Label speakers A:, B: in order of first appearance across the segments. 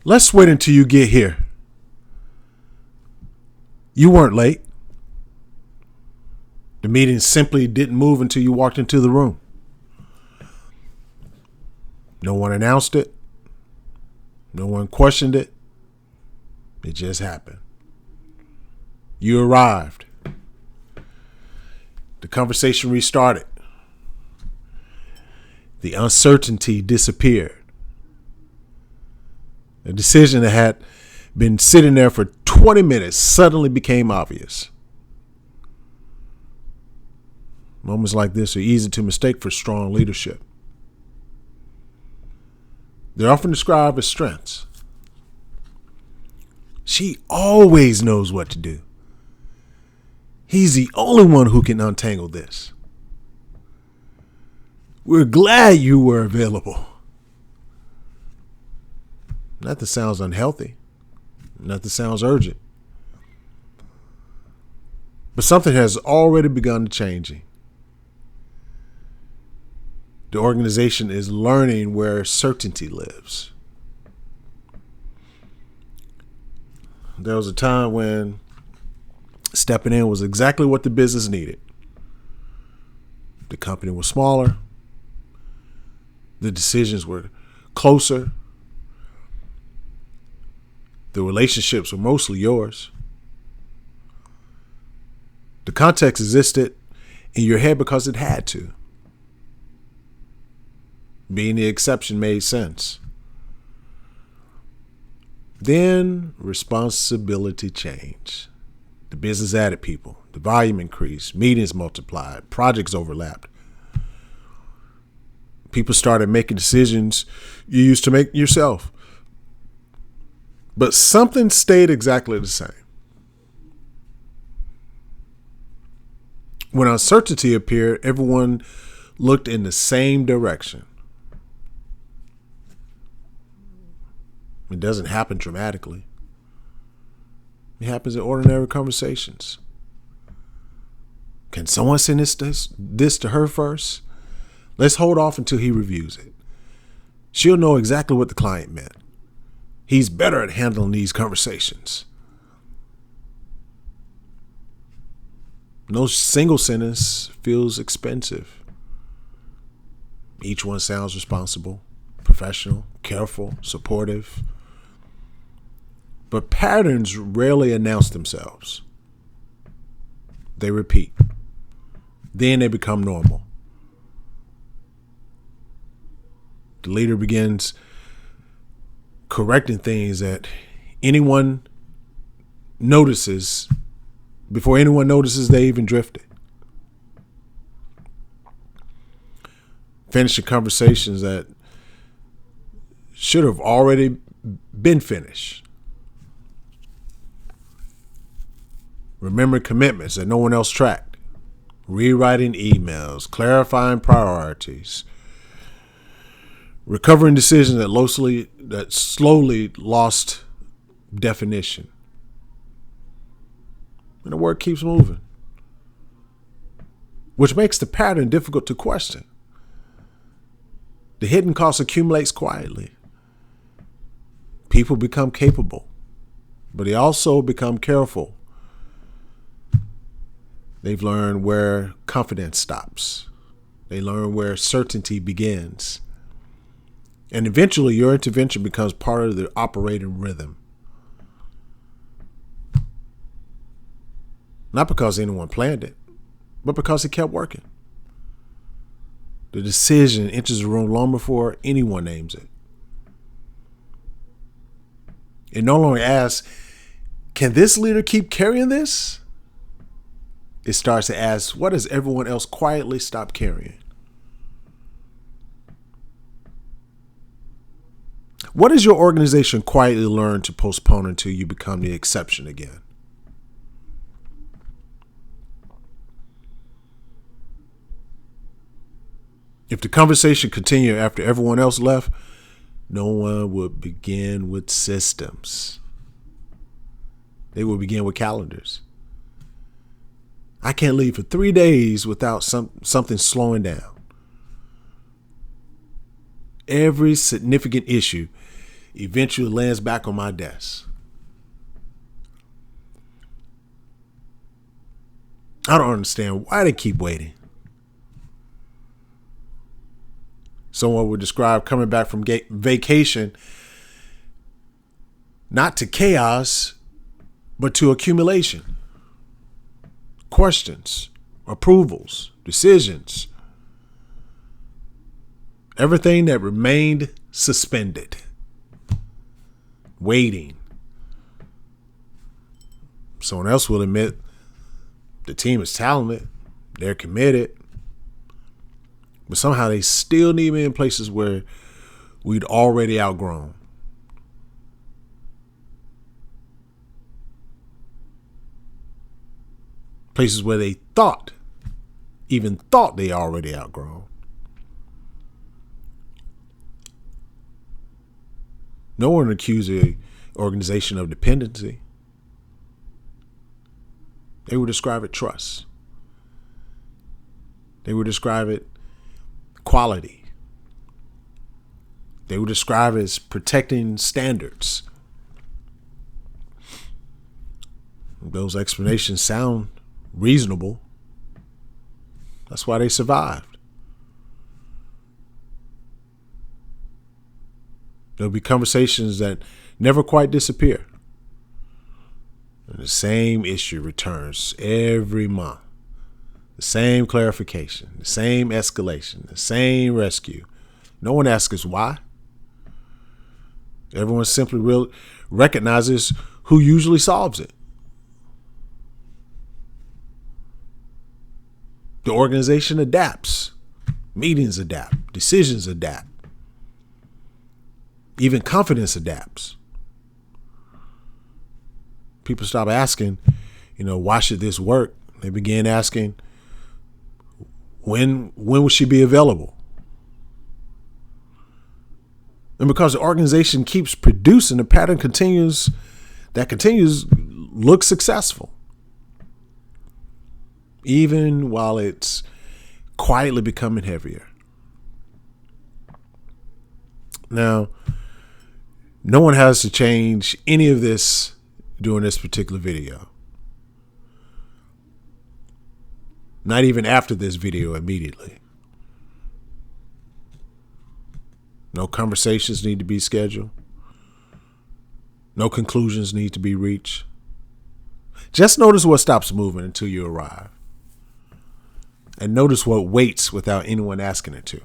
A: Let's wait until you get here. You weren't late. The meeting simply didn't move until you walked into the room. No one announced it. No one questioned it. It just happened. You arrived. The conversation restarted. The uncertainty disappeared. A decision that had been sitting there for 20 minutes suddenly became obvious. Moments like this are easy to mistake for strong leadership. They're often described as strengths. She always knows what to do. He's the only one who can untangle this. We're glad you were available. Nothing sounds unhealthy. Nothing sounds urgent. But something has already begun to change. The organization is learning where certainty lives. There was a time when stepping in was exactly what the business needed. The company was smaller. The decisions were closer. The relationships were mostly yours. The context existed in your head because it had to. Being the exception made sense. Then responsibility changed. The business added people. The volume increased. Meetings multiplied. Projects overlapped. People started making decisions you used to make yourself. But something stayed exactly the same. When uncertainty appeared, everyone looked in the same direction. It doesn't happen dramatically. It happens in ordinary conversations. Can someone send this to her first? Let's hold off until he reviews it. She'll know exactly what the client meant. He's better at handling these conversations. No single sentence feels expensive. Each one sounds responsible, professional, careful, supportive. But patterns rarely announce themselves. They repeat. Then they become normal. The leader begins correcting things that anyone notices before anyone notices they even drifted. Finishing conversations that should have already been finished. Remembering commitments that no one else tracked. Rewriting emails, clarifying priorities. Recovering decisions that slowly lost definition. And the work keeps moving. Which makes the pattern difficult to question. The hidden cost accumulates quietly. People become capable, but they also become careful. They've learned where confidence stops. They learn where certainty begins. And eventually your intervention becomes part of the operating rhythm. Not because anyone planned it, but because it kept working. The decision enters the room long before anyone names it. It no longer asks, can this leader keep carrying this? It starts to ask, what has everyone else quietly stopped carrying? What has your organization quietly learned to postpone until you become the exception again? If the conversation continued after everyone else left, no one would begin with systems. They would begin with calendars. I can't leave for 3 days without something slowing down. Every significant issue eventually lands back on my desk. I don't understand why they keep waiting. Someone would describe coming back from vacation not to chaos, but to accumulation. Questions, approvals, decisions. Everything that remained suspended. Waiting. Someone else will admit the team is talented. They're committed. But somehow they still need me in places where we'd already outgrown. Places where they even thought they already outgrown. No one accused the organization of dependency. They would describe it trust. They would describe it quality. They would describe it as protecting standards. Those explanations sound reasonable. That's why they survived. There'll be conversations that never quite disappear. And the same issue returns every month. The same clarification, the same escalation, the same rescue. No one asks us why. Everyone simply recognizes who usually solves it. The organization adapts. Meetings adapt. Decisions adapt. Even confidence adapts. People stop asking, why should this work? They begin asking, when will she be available? And because the organization keeps producing, the pattern continues, looks successful. Even while it's quietly becoming heavier. Now, no one has to change any of this during this particular video. Not even after this video immediately. No conversations need to be scheduled. No conclusions need to be reached. Just notice what stops moving until you arrive. And notice what waits without anyone asking it to.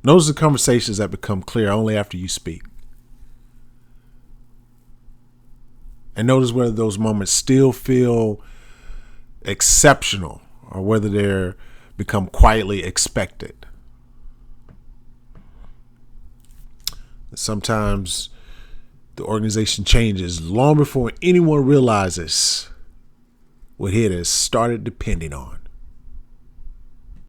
A: Notice the conversations that become clear only after you speak. And notice whether those moments still feel exceptional or whether they're become quietly expected. Sometimes the organization changes long before anyone realizes what it has started depending on.